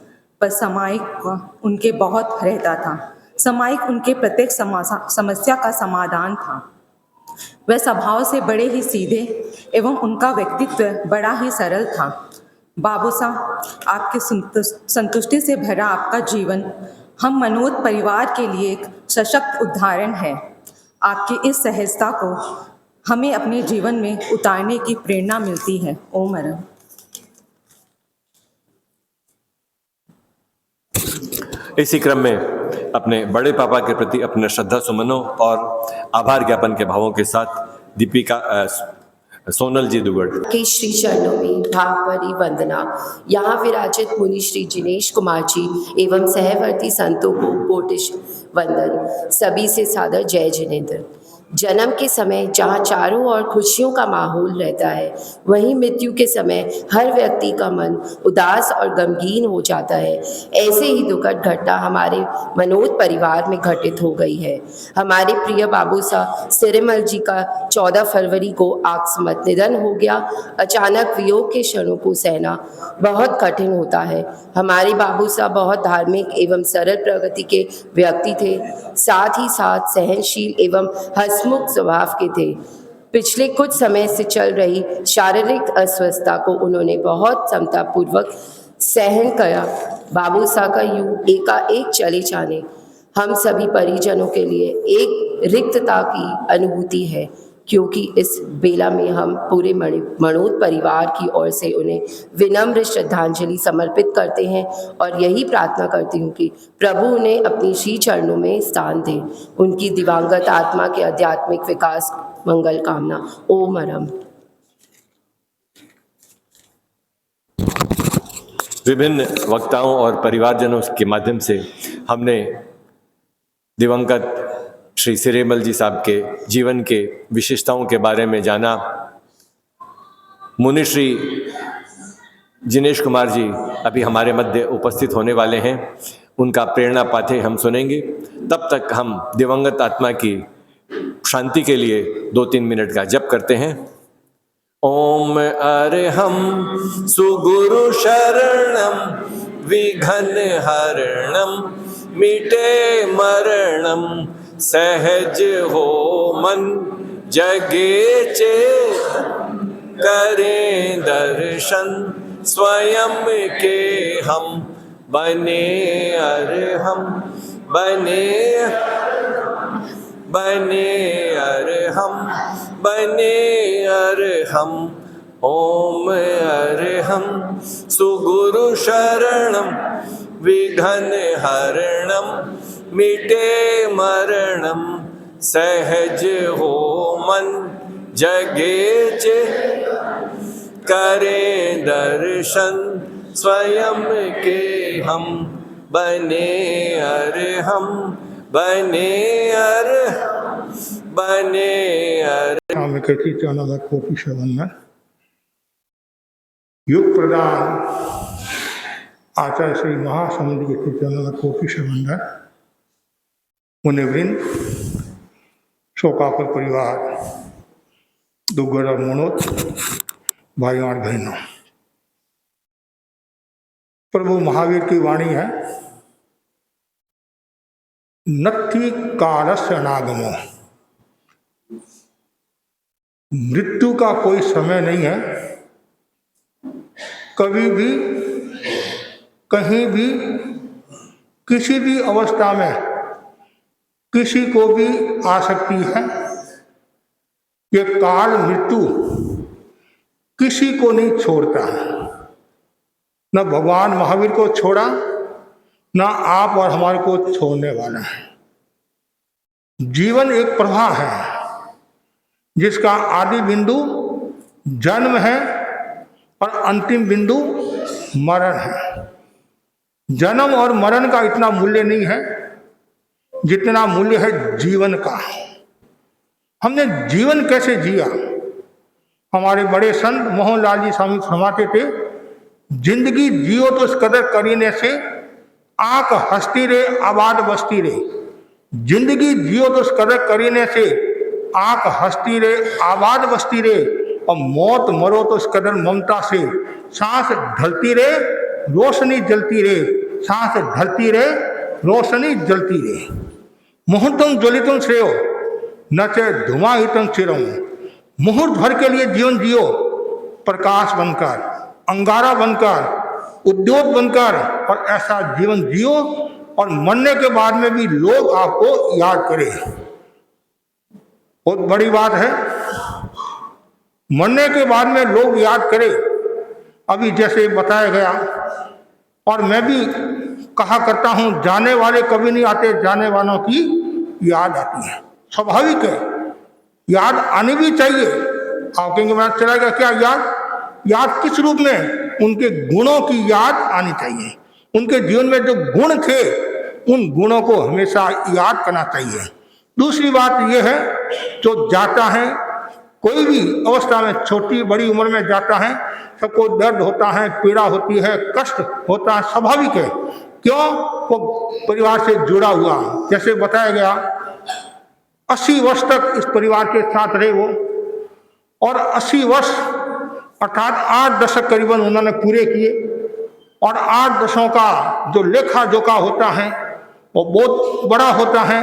Speaker 10: पर सामायिक उनके बहुत रहता था। सामायिक उनके प्रत्येक समस्या का समाधान था। वह स्वभाव से बड़े ही सीधे एवं उनका व्यक्तित्व बड़ा ही सरल था। बाबू साहब आपकी संतुष्टि से भरा आपका जीवन हम मनोत परिवार के लिए एक सशक्त उदाहरण है। आपकी इस सहजता को हमें अपने जीवन में उतारने की प्रेरणा मिलती है। ओम हरम।
Speaker 2: इसी क्रम में अपने बड़े पापा के प्रति अपने श्रद्धा सुमनों और आभार ज्ञापन के भावों के साथ दीपिका सोनल जी दुगड़
Speaker 11: के श्री चरणों में भावभरी वंदना। यहाँ विराजित मुनि श्री जिनेश कुमार जी एवं सहवर्ती संतों को कोटिश वंदन। सभी से सादर जय जिनेंद्र। जन्म के समय जहाँ चारों ओर खुशियों का माहौल रहता है, वहीं मृत्यु के समय हर व्यक्ति का मन उदास और गमगीन हो जाता है। ऐसे ही दुखद घटना हमारे मनोत परिवार में घटित हो गई है। हमारे प्रिय बाबू साहब सिरेमल जी का 14 फरवरी को आकस्मिक निधन हो गया। अचानक वियोग के क्षणों को सहना बहुत कठिन होता है। हमारे बाबू साहब बहुत धार्मिक एवं सरल प्रकृति के व्यक्ति थे, साथ ही साथ सहनशील एवं हंसमुख स्वभाव के थे। पिछले कुछ समय से चल रही शारीरिक अस्वस्थता को उन्होंने बहुत समतापूर्वक सहन करा। बाबू साहब का यूं एकाएक चले जाने हम सभी परिजनों के लिए एक रिक्तता की अनुभूति है, क्योंकि इस बेला में हम पूरे मनोत परिवार की ओर से उन्हें विनम्र श्रद्धांजलि समर्पित करते हैं और यही प्रार्थना करती हूँ कि प्रभु उन्हें अपनी श्री चरणों में स्थान दें। उनकी दिवंगत आत्मा के आध्यात्मिक विकास मंगल कामना। ओम हरम।
Speaker 2: विभिन्न वक्ताओं और परिवारजनों के माध्यम से हमने दिवंगत श्री सिरेमल जी साहब के जीवन के विशेषताओं के बारे में जाना। मुनि श्री जिनेश कुमार जी अभी हमारे मध्य उपस्थित होने वाले हैं, उनका प्रेरणा पाठे हम सुनेंगे। तब तक हम दिवंगत आत्मा की शांति के लिए 2-3 मिनट का जप करते हैं। ओम अरहं सुगुरु शरणं विघ्न हरणं मिटे मरणं सहज हो मन जगे चेत करें दर्शन स्वयं के हम बने अरहम बने अरहम बने अरहम। ओम अरहं सुगुरु शरणं विघ्न हरणं मिटे मरणं सहज हो मन जगे चेत करें दर्शन स्वयं के हम बने अरहम बने
Speaker 12: स्वामी चरणों कोटि वंदन। युग प्रदान आचार्य श्री महासमुद्र के चरणों कोटि वंदन। मुनिवृंद, शोकाकुल परिवार, दुग्गड़ और मनोज भाइयों और बहनों, प्रभु महावीर की वाणी है, नत्थि कालस्य अनागमो। मृत्यु का कोई समय नहीं है, कभी भी कहीं भी किसी भी अवस्था में किसी को भी आ सकती है। ये काल मृत्यु किसी को नहीं छोड़ता है, न भगवान महावीर को छोड़ा, न आप और हमारे को छोड़ने वाला है। जीवन एक प्रवाह है जिसका आदि बिंदु जन्म है और अंतिम बिंदु मरण है। जन्म और मरण का इतना मूल्य नहीं है जितना मूल्य है जीवन का। हमने जीवन कैसे जिया? हमारे बड़े संत मोहनलाल जी स्वामी फरमाते थे, जिंदगी जियो तो इस कदर करीने से आंख हंसती रे आबाद बसती रे। जिंदगी जियो तो इस कदर करीने से आंख हंसती रे आबाद बसती रे, और मौत मरो तो इस कदर ममता से सांस ढलती रे रोशनी जलती रे, सांस ढलती रे रोशनी जलती रे। मुहूर्तम ज्वलितम श्रेयो न चे धुमाहितम चिरम। मुहूर्त भर के लिए जीवन जियो, प्रकाश बनकर, अंगारा बनकर, उद्योग बनकर, और ऐसा जीवन जियो और मरने के बाद में भी लोग आपको याद करें। बहुत बड़ी बात है, मरने के बाद में लोग याद करें। अभी जैसे बताया गया, और मैं भी कहा करता हूं, जाने वाले कभी नहीं आते, जाने वालों की याद आती है। स्वाभाविक है, याद आनी भी चाहिए। आप कहेंगे मैं चलाएगा क्या याद? याद किस रूप में? उनके गुणों की याद आनी चाहिए। उनके जीवन में जो गुण थे उन गुणों को हमेशा याद करना चाहिए। दूसरी बात यह है, जो जाता है कोई भी अवस्था में, छोटी बड़ी उम्र में जाता है, सबको दर्द होता है, पीड़ा होती है, कष्ट होता है, स्वाभाविक है। क्यों? वो परिवार से जुड़ा हुआ। जैसे बताया गया, 80 वर्ष तक इस परिवार के साथ रहे वो, और 80 वर्ष अर्थात 8 दशक करीबन उन्होंने पूरे किए, और 8 दशकों का जो लेखा जोखा होता है वो बहुत बड़ा होता है,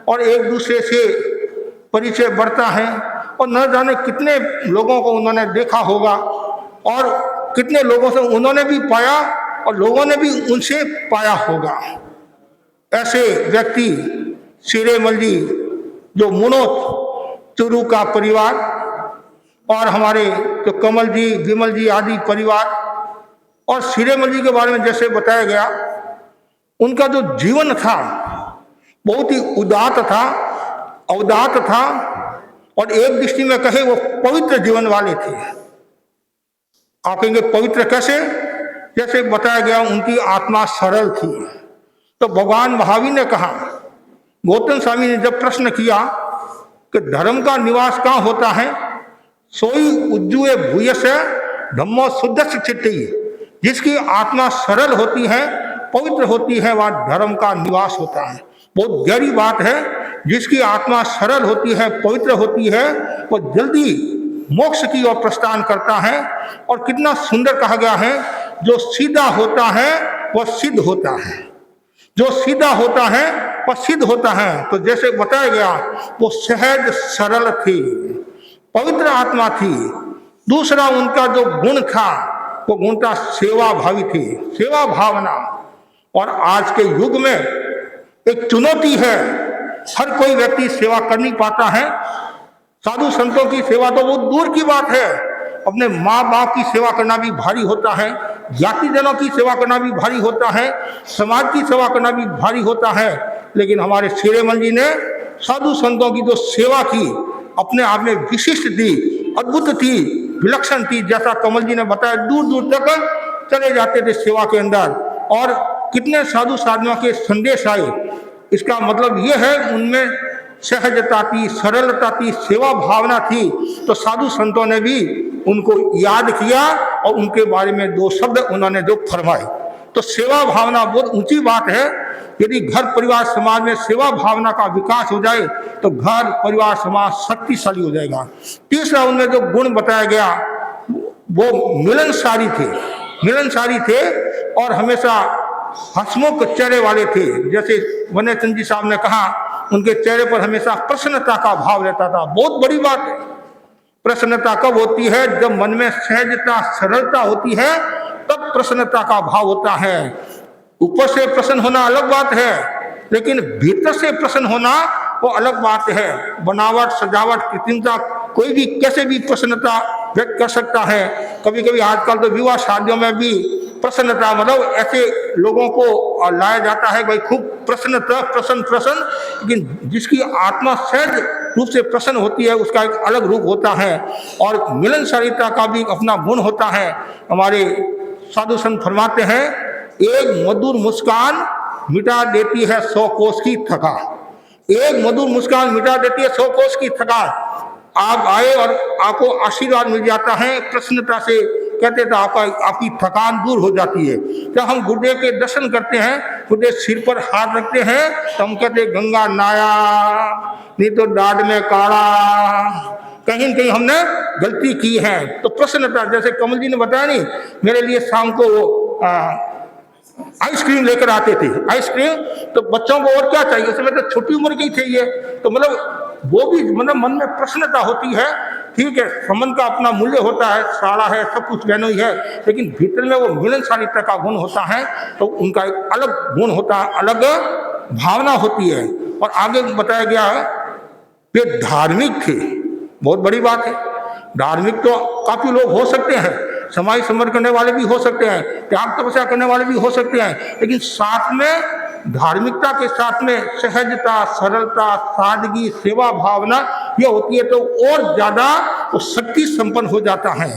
Speaker 12: और एक दूसरे से परिचय बढ़ता है, और न जाने कितने लोगों को उन्होंने देखा होगा, और कितने लोगों से उन्होंने भी पाया और लोगों ने भी उनसे पाया होगा। ऐसे व्यक्ति सिरेमल जी, जो मुनोत चुरू का परिवार, और हमारे जो कमल जी, विमल जी आदि परिवार, और सिरेमल जी के बारे में जैसे बताया गया, उनका जो जीवन था बहुत ही उदात्त था, अवदात था, और एक दृष्टि में कहे वो पवित्र जीवन वाले थे। आप कहेंगे पवित्र कैसे? जैसे बताया गया, उनकी आत्मा सरल थी। तो भगवान महावीर ने कहा, गौतम स्वामी ने जब प्रश्न किया कि धर्म का निवास कहाँ होता है, सोई उज्जुए भूयस धम्मो शुद्ध चित्ती। जिसकी आत्मा सरल होती है, पवित्र होती है, वह धर्म का निवास होता है। बहुत गहरी बात है। जिसकी आत्मा सरल होती है, पवित्र होती है, वो जल्दी मोक्ष की ओर प्रस्थान करता है। और कितना सुंदर कहा गया है, जो सीधा होता है वह सिद्ध होता है, जो सीधा होता है वह सिद्ध होता है। तो जैसे बताया गया, वो सहज सरल थी, पवित्र आत्मा थी। दूसरा उनका जो गुण था, वो गुण था सेवा भावी थी, सेवा भावना। और आज के युग में एक चुनौती है, हर कोई व्यक्ति सेवा कर नहीं पाता है। साधु संतों की सेवा तो बहुत दूर की बात है, अपने माँ बाप की सेवा करना भी भारी होता है, जाति जनों की सेवा करना भी भारी होता है, समाज की सेवा करना भी भारी होता है। लेकिन हमारे श्रीमल जी ने साधु संतों की जो सेवा की, अपने आप में विशिष्ट थी, अद्भुत थी, विलक्षण थी। जैसा कमल जी ने बताया, दूर दूर तक चले जाते थे सेवा के अंदर, और कितने साधु साधुओं के संदेश आए। इसका मतलब ये है, उनमें सहजता थी, सरलता थी, सेवा भावना थी। तो साधु संतों ने भी उनको याद किया और उनके बारे में दो शब्द उन्होंने जो फरमाए। तो सेवा भावना बहुत ऊंची बात है। यदि घर परिवार समाज में सेवा भावना का विकास हो जाए तो घर परिवार समाज शक्तिशाली हो जाएगा। तीसरा उनमें जो गुण बताया गया, वो मिलनसारी थे, मिलनसारी थे और हमेशा हंसमुख चेहरे वाले थे। जैसे वन्य चंद जी साहब ने कहा, उनके चेहरे पर हमेशा प्रसन्नता का भाव रहता था। बहुत बड़ी बात है। प्रसन्नता कब होती है? जब मन में सहजता सरलता होती है, तब प्रसन्नता का भाव होता है। ऊपर से प्रसन्न होना अलग बात है, लेकिन भीतर से प्रसन्न होना वो अलग बात है। बनावट, सजावट, कृत्रिमता, कोई भी कैसे भी प्रसन्नता व्यक्त कर सकता है। कभी कभी आजकल तो विवाह शादियों में भी प्रसन्नता, मतलब ऐसे लोगों को लाया जाता है, भाई खूब प्रसन्नता, प्रसन्न प्रसन्न। लेकिन जिसकी आत्मा सहज रूप से प्रसन्न होती है, उसका एक अलग रूप होता है। और मिलनसारिता का भी अपना गुण होता है। हमारे साधु संत फरमाते हैं, एक मधुर मुस्कान मिटा देती है 100 कोस की थकान। एक मधुर मुस्कान मिटा देती है 100 कोस की थकान। आप आए और आपको आशीर्वाद मिल जाता है, प्रसन्नता से कहते तो आपकी थकान दूर हो जाती है। जब हम गुरुदेव के दर्शन करते हैं, गुरुदेव सिर पर हाथ रखते हैं, तो हम कहते गंगा नाया नहीं तो डाढ़ में काढ़ा, कहीं न कहीं हमने गलती की है। तो प्रसन्नता, जैसे कमल जी ने बताया नहीं, मेरे लिए शाम को आइसक्रीम लेकर आते थे। आइसक्रीम तो बच्चों को और क्या चाहिए, उसमें तो छोटी उम्र की चाहिए। तो मतलब वो भी मतलब मन में प्रसन्नता होती है। ठीक है, संबंध का अपना मूल्य होता है, सारा है, सब कुछ बहनों ही है, लेकिन भीतर में वो मिलनसारिता का गुण होता है। तो उनका एक अलग गुण होता है, अलग भावना होती है। और आगे बताया गया है, वे धार्मिक थे। बहुत बड़ी बात है। धार्मिक तो काफी लोग हो सकते हैं, समाज समर्पण करने वाले भी हो सकते हैं, त्याग तपस्या करने वाले भी हो सकते हैं, लेकिन साथ में धार्मिकता के साथ में सहजता, सरलता, सादगी, सेवा भावना यह होती है, तो और ज्यादा वो शक्ति संपन्न हो जाता है।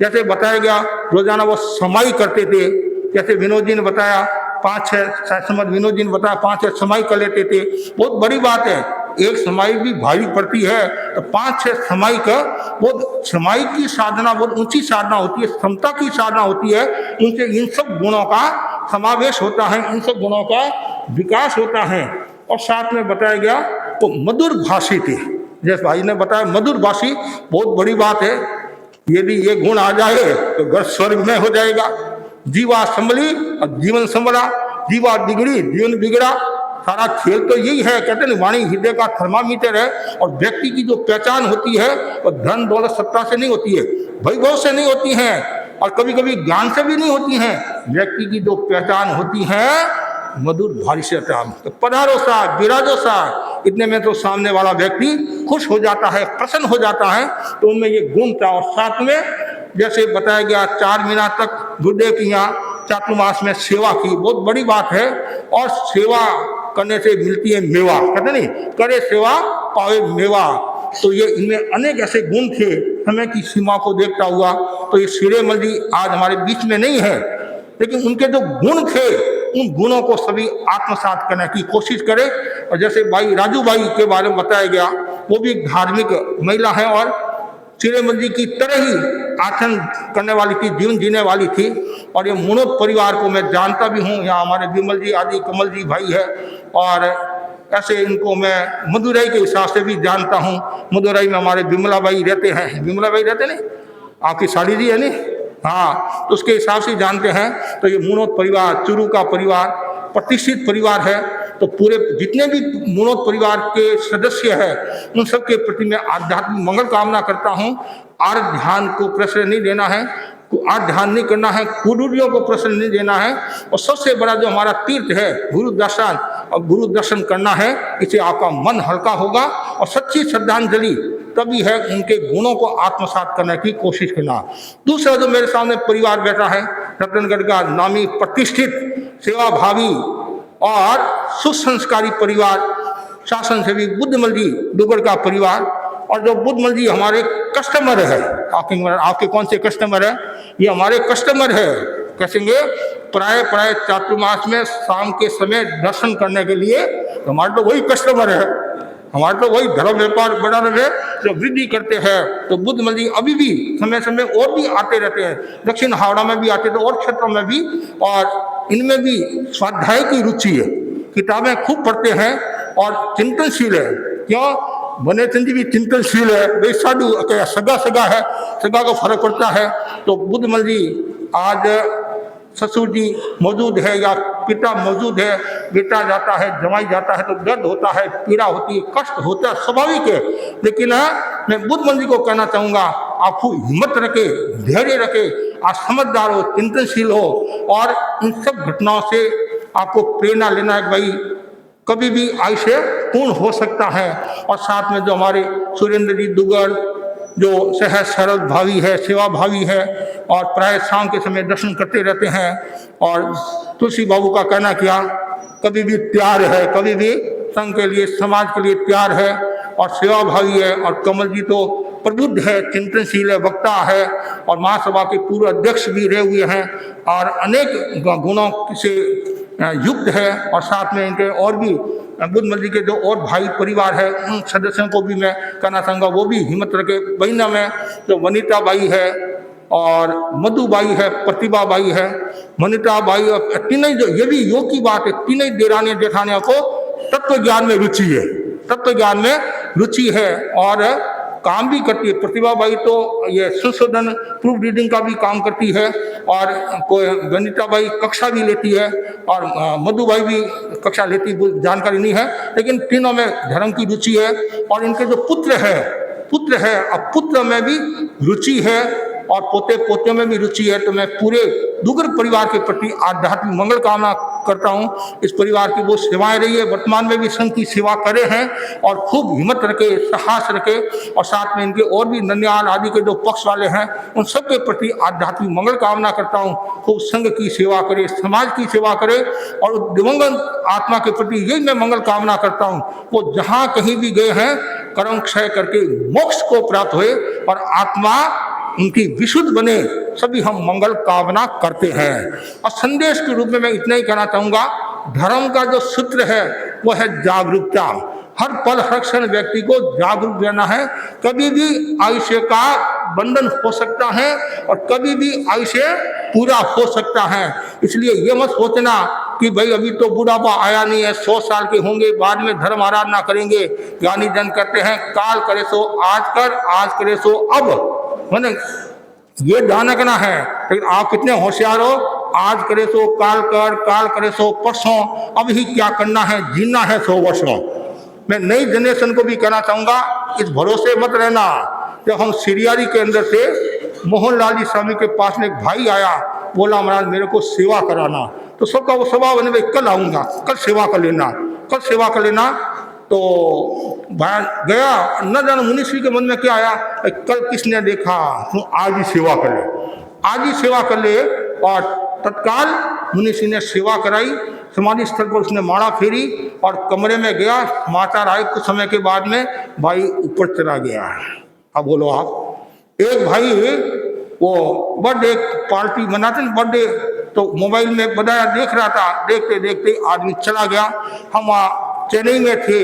Speaker 12: जैसे बताया गया, रोजाना वो समाई करते थे। जैसे विनोद जी ने बताया 5-6 समझ, विनोद जी ने बताया 5-6 समाई कर लेते थे। बहुत बड़ी बात है। एक समाई भी भारी पड़ती है, तो 5-6 समाई का बहुत, समाई की साधना बहुत ऊंची साधना होती है, क्षमता की साधना होती है। इनसे इन सब गुणों का समावेश होता है, इन सब गुणों का विकास होता है। और साथ में बताया गया, तो मधुर भाषी थे। जैसे भाई ने बताया, मधुर भाषी बहुत बड़ी बात है। यदि ये गुण आ जाए तो घर स्वर्ग में हो जाएगा। जीवा संभली और जीवन संभला, जीवा बिगड़ी जीवन बिगड़ा। सारा खेल तो यही है। कहते हैं वाणी हृदय का थर्मामीटर है। और व्यक्ति की जो पहचान होती है, वो धन दौलत सत्ता से नहीं होती है, वैभव से नहीं होती है, और कभी कभी ज्ञान से भी नहीं होती है। व्यक्ति की जो पहचान होती है, मधुर भाषिता। तो पधारो सा, विराजो सा, इतने में तो सामने वाला व्यक्ति खुश हो जाता है, प्रसन्न हो जाता है। तो उनमें ये गुण था। और साथ में जैसे बताया गया, 4 महीना तक गुरुदेव की यहाँ चातुर्मास में सेवा की। बहुत बड़ी बात है। और सेवा करने से मिलती है मेवा, कहते नहीं, करे सेवा पावे मेवा। तो ये इनमें अनेक ऐसे गुण थे। समय की सीमा को देखता हुआ तो ये श्रीमल जी आज हमारे बीच में नहीं है, लेकिन उनके जो गुण थे, उन गुणों को सभी आत्मसात करने की कोशिश करें। और जैसे भाई राजू भाई के बारे में बताया गया, वो भी एक धार्मिक महिला है और श्रीमल जी की तरह ही आचरण करने वाली थी, जीवन जीने वाली थी। और ये मनोज परिवार को मैं जानता भी हूँ। यहाँ हमारे विमल जी आदि कमल जी भाई है, और ऐसे इनको मैं मदुरई के हिसाब से भी जानता हूँ। मदुरई में हमारे विमला बाई रहते हैं, विमला बाई रहते नहीं, आपकी साली जी है नहीं, हाँ, तो उसके हिसाब से जानते हैं। तो ये मुनोत परिवार, चुरू का परिवार प्रतिष्ठित परिवार है। तो पूरे जितने भी मुनोत परिवार के सदस्य हैं उन सब के प्रति मैं आध्यात्मिक मंगल कामना करता हूँ। आर ध्यान को प्रश्रय नहीं देना है, आर ध्यान नहीं करना है, कुरूरियों को प्रश्रय नहीं देना है, और सबसे बड़ा जो हमारा तीर्थ है गुरु दर्शन, और गुरु दर्शन करना है। इससे आपका मन हल्का होगा और सच्ची श्रद्धांजलि तभी है उनके गुणों को आत्मसात करने की कोशिश करना। दूसरा जो मेरे सामने परिवार बैठा है, रतनगढ़ का नामी प्रतिष्ठित सेवाभावी और सुसंस्कारी परिवार, शासन सेवी बुद्धमल जी दुगड़ का परिवार। और जो बुद्धमल जी हमारे कस्टमर है, आपके कौन से कस्टमर है? ये हमारे कस्टमर है, कहेंगे प्राय चातुर्मास में शाम के समय दर्शन करने के लिए हमारे तो वही कस्टमर है, हमारे तो वही धर्म व्यापार बना रहे जो वृद्धि करते हैं। तो बुद्धमल जी अभी भी समय समय और भी आते रहते हैं, दक्षिण हावड़ा में भी आते थे और क्षेत्रों में भी, और इनमें भी स्वाध्याय की रुचि है, किताबें खूब पढ़ते हैं और चिंतनशील है। क्यों? बने चंद भी चिंतनशील है, भाई साधु क्या सगा है, सगा को फर्क पड़ता है। तो बुद्धमल जी आज ससुर जी मौजूद है या पिता मौजूद है, बेटा जाता है, जमाई जाता है तो दर्द होता है, पीड़ा होती है, कष्ट होता है, स्वाभाविक है। लेकिन मैं बुद्धमल जी को कहना चाहूँगा, आप हिम्मत रखे, धैर्य रखे, आप समझदार हो, चिंतनशील हो, और इन सब घटनाओं से आपको प्रेरणा लेना है। भाई कभी भी आयुष्य पूर्ण हो सकता है। और साथ में जो हमारे सुरेंद्र जी दुगड़ जो सहज सरल भावी है, सेवा भावी है, और प्राय शाम के समय दर्शन करते रहते हैं। और तुलसी बाबू का कहना क्या, कभी भी प्यार है, कभी भी संघ के लिए, समाज के लिए प्यार है और सेवा भावी है। और कमल जी तो प्रबुद्ध है, चिंतनशील है, वक्ता है, और महासभा के पूर्व अध्यक्ष भी रहे हुए हैं और अनेक गुणों से युक्त है। और साथ में इनके और भी बुद्धमल जी के जो और भाई परिवार है उन सदस्यों को भी मैं कहना चाहूँगा, वो भी हिम्मत रखे। बहिना में जो वनिता बाई है और मधु बाई है, प्रतिभा बाई है, वनिता बाई, और तीनों जो, ये भी योग की बात है, तीनों देरानी जेठानियों को तत्व ज्ञान में रुचि है, तत्व ज्ञान में रुचि है और काम भी करती है। प्रतिभा बाई तो ये संशोधन प्रूफ रीडिंग का भी काम करती है, और कोई वनिता बाई कक्षा भी लेती है, और मधुबाई भी कक्षा लेती, जानकारी नहीं है, लेकिन तीनों में धर्म की रुचि है। और इनके जो पुत्र है, अब पुत्र में भी रुचि है और पोते पोतियों में भी रुचि है। तो मैं पूरे दुगड़ परिवार के प्रति आध्यात्मिक मंगल कामना करता हूँ। इस परिवार की वो सेवाएं रही है, वर्तमान में भी संघ की सेवा करे हैं और खूब हिम्मत रखे, साहस रखे। और साथ में इनके और भी नन्याल आदि के जो पक्ष वाले हैं उन सब के प्रति आध्यात्मिक मंगल कामना करता हूँ। खूब संघ की सेवा करे, समाज की सेवा करे, और दिवंगत आत्मा के प्रति यही मैं मंगल कामना करता हूँ, वो जहाँ कहीं भी गए हैं कर्म क्षय करके मोक्ष को प्राप्त हुए और आत्मा उनकी विशुद्ध बने, सभी हम मंगल कामना करते हैं। और संदेश के रूप में मैं इतना ही कहना चाहूँगा, धर्म का जो सूत्र है वो है जागरूकता। हर पल हर क्षण व्यक्ति को जागरूक रहना है। कभी भी आयुष्य का बंधन हो सकता है और कभी भी आयुष्य पूरा हो सकता है। इसलिए ये मत सोचना कि भाई अभी तो बुढ़ापा आया नहीं है, 100 साल के होंगे, बाद में धर्म आराधना करेंगे। ज्ञानी जन कहते हैं, काल करे सो आज कर, आज करे सो अब। मैंने ये ध्यान रखना है, लेकिन आप कितने होशियार हो, आज करे सो काल कर, काल करे सो परसों, अब ही क्या करना है, जीना है 100 वर्षों। मैं नई जनरेशन को भी कहना चाहूँगा, इस भरोसे मत रहना। जब हम सिरियारी के अंदर से मोहनलाल जी स्वामी के पास में एक भाई आया, बोला महाराज मेरे को सेवा कराना, तो सबका वो स्वभाव बने, भाई कल आऊँगा, कल सेवा कर लेना, कल सेवा कर लेना। तो गया, न जानो मुनीश्री के मन में क्या आया, कल किसने देखा, तू आज ही सेवा कर ले, आज ही सेवा कर ले। और तत्काल मुनीश्री ने सेवा कराई, समाधि स्थल पर उसने माला फेरी और कमरे में गया। समाचार आए कुछ समय के बाद में, भाई ऊपर चला गया। अब बोलो आप, एक भाई वो बर्थडे पार्टी मनाते हैं, बर्थडे, तो मोबाइल में बताया, देख रहा था, देखते देखते आदमी चला गया। हम चेन्नई में थे,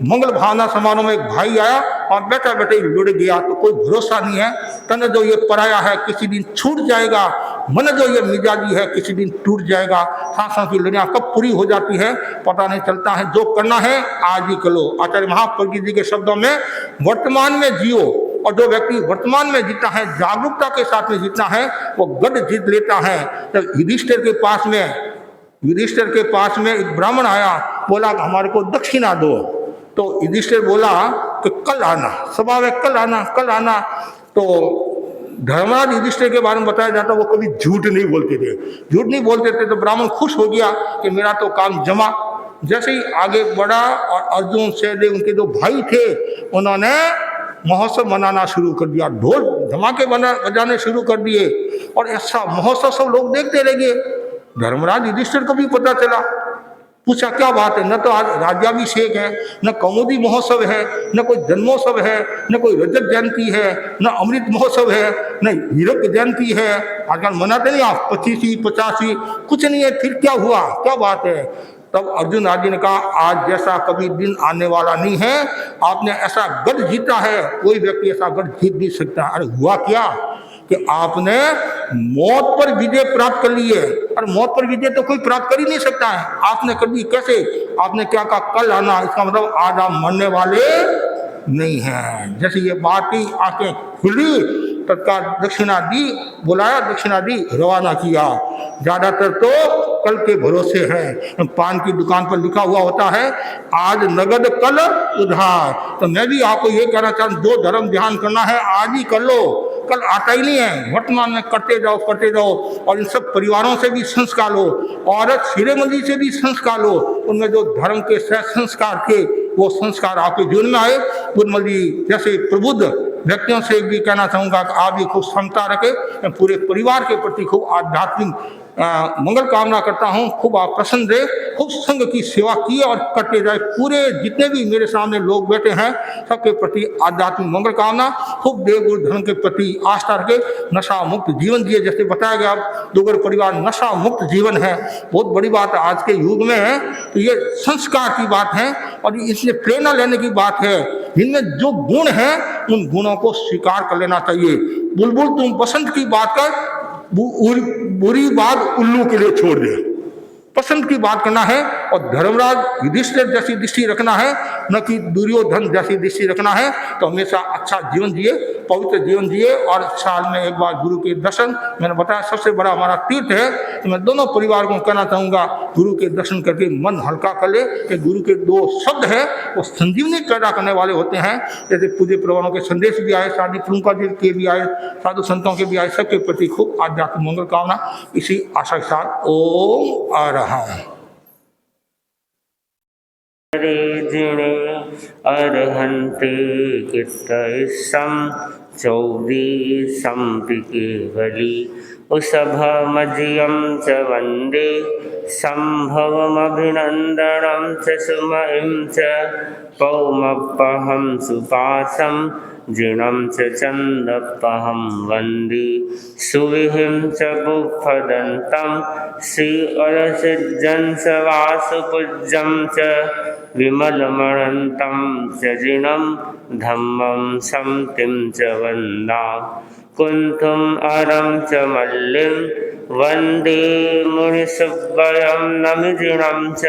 Speaker 12: मंगल भावना समारोह में एक भाई आया और बैठा बैठे लुढ़ गया। तो कोई भरोसा नहीं है, तने जो ये पराया है किसी दिन छूट जाएगा, मन जो ये मिजाजी है किसी दिन टूट जाएगा। सांसों की लड़ियाँ कब पूरी हो जाती है पता नहीं चलता है। जो करना है आज ही करो। आचार्य महाप्रज्ञ जी के शब्दों में वर्तमान में जियो, और जो व्यक्ति वर्तमान में जीता है, जागरूकता के साथ में जीतना है, वो गढ़ जीत लेता है। तो युधिष्ठिर के पास में एक ब्राह्मण आया, बोला हमारे को दक्षिणा दो। तो युधिष्ठिर बोला कि कल आना, सभा में कल आना। तो धर्मराज युधिष्ठिर के बारे में बताया जाता वो कभी झूठ नहीं बोलते थे। तो ब्राह्मण खुश हो गया कि मेरा तो काम जमा। जैसे ही आगे बढ़ा और अर्जुन सहदेव उनके दो भाई थे, उन्होंने महोत्सव मनाना शुरू कर दिया, ढोल धमाके बजाने शुरू कर दिए, और ऐसा महोत्सव सब लोग देखते रह गए। धर्मराज युधिष्ठिर को भी पता चला, पूछा क्या बात है, न तो आज राज्याभिषेक है, न कौमुदी महोत्सव है, न कोई जन्मोत्सव है, न कोई रजत जयंती है, न अमृत महोत्सव है, न हीरक जयंती है। आजकल मनाते नहीं आप 25वीं 85वीं, कुछ नहीं है, फिर क्या हुआ, क्या बात है। तब अर्जुन आदि ने कहा आज जैसा कभी दिन आने वाला नहीं है, आपने ऐसा गढ़ जीता है, कोई व्यक्ति ऐसा गढ़ जीत नहीं सकता। अरे हुआ क्या कि आपने मौत पर विजय प्राप्त कर ली है। और मौत पर विजय तो कोई प्राप्त कर ही नहीं सकता है, आपने कर दी। कैसे? आपने क्या कहा कल आना, इसका मतलब आज आप मरने वाले नहीं हैं। जैसे ये बात की आंखें खुली, तत्काल दक्षिणा दी, बुलाया, दक्षिणा दी, रवाना किया। ज्यादातर तो कल के भरोसे हैं। पान की दुकान पर लिखा हुआ होता है आज नगद कल उधार। तो मैं भी आपको ये कहना चाहता हूँ, जो धर्म ध्यान करना है आज ही कर लो, कल आता ही नहीं है। वर्तमान में करते जाओ। और इन सब परिवारों से भी संस्कार लो, औरत शिरोमणि जी से भी संस्कार लो। उनमें जो धर्म के संस्कार थे वो संस्कार आपके जीवन में आए। पूर्णमल जी जैसे प्रबुद्ध व्यक्तियों से भी कहना चाहूँगा कि आप भी खूब क्षमता रखें। पूरे परिवार के प्रति खूब आध्यात्मिक मंगल कामना करता हूँ। खूब आप प्रसन्न रहे, खूब संघ की सेवा किए और करते जाए। पूरे जितने भी मेरे सामने लोग बैठे हैं सबके प्रति आध्यात्मिक मंगल कामना। खूब देवगुरु धर्म के प्रति आस्था रखे, नशा मुक्त जीवन जिए। जैसे बताया गया दुगर परिवार नशा मुक्त जीवन है, बहुत बड़ी बात आज के युग में है। तो ये संस्कार की बात है और इसलिए प्रेरणा लेने की बात है। इनमें जो गुण है उन गुणों को स्वीकार कर लेना चाहिए। बुलबुल तुम बसंत की बात कर, बुरी बात उल्लू के लिए छोड़ दे। पसंद की बात करना है और धर्मराज युधिष्ठिर जैसी दृष्टि रखना है, न कि दुर्योधन जैसी दृष्टि रखना है। तो हमेशा अच्छा जीवन जिए, पवित्र जीवन जिए और साल में एक बार गुरु के दर्शन, मैंने बताया सबसे बड़ा हमारा तीर्थ है। तो मैं दोनों परिवार को कहना चाहूँगा गुरु के दर्शन करके मन हल्का कर ले। कि गुरु के दो शब्द है वो संजीवनी पैदा करने वाले होते हैं। जैसे पूज्य प्रवानों के संदेश भी आए, शादी प्रमुखा जी के भी आए, साधु संतों के भी आए, सबके प्रति खूब आध्यात्मिक मंगल कामना। इसी आशा के साथ ओम आ रहा
Speaker 13: जिणे अर्हन्ते कित्तयिषं चौदीसंपि केवली उसभमजियं च वन्दे सम्भवमभिनन्दनं च सुमहिं च पौमप्पहं सुपासं जिनं च चन्दप्पहं वन्दे सुविहिं च बुक्फदन्तं श्रीअरसिद्धं च वासुपूज्यं च विमलमणन्तं च जिनं धम्मं शन्तिं च वन्दा कुन्थुम् अरं च मल्लिं वन्दे मुनिसुव्वयं नमिजिनं च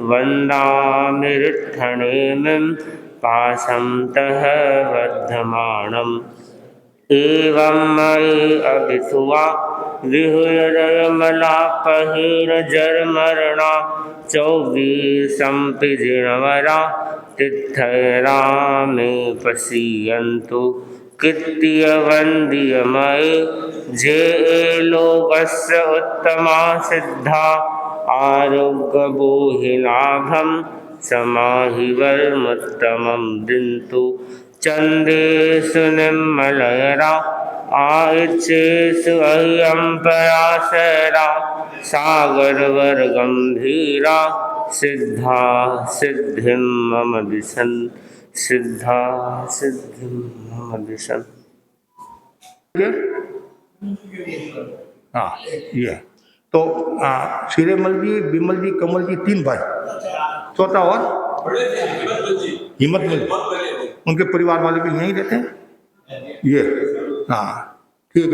Speaker 13: वन्दामि ऋद्धनेमिं पाशं तः वर्धमानम् एवं मयि अभिसुवा विहुयदयमलापहीनजर्मरणा चौबीसंपि जिनवरा तिथैरामे पश्यन्तु कृत्यवन्द्यमये जे लोकस्य उत्तमा सिद्धा आरोग्यबोहिलाभं समाहिवर्मुत्तमं दिन्तु चन्देषु निर्मलयरा आयच्छेषु अह्यं पराशरा सागरवर्गम्भीरा सिद्धा सिद्धिं मम दिशन् सिद्धा सिद्धिं मम दिशन्।
Speaker 12: हाँ ये तो शिरोमणि जी, विमल जी, कमल जी, 3 भाई, चौथा और हिम्मतमल जी, उनके परिवार वाले भी यहीं रहते हैं। ये हाँ ठीक है।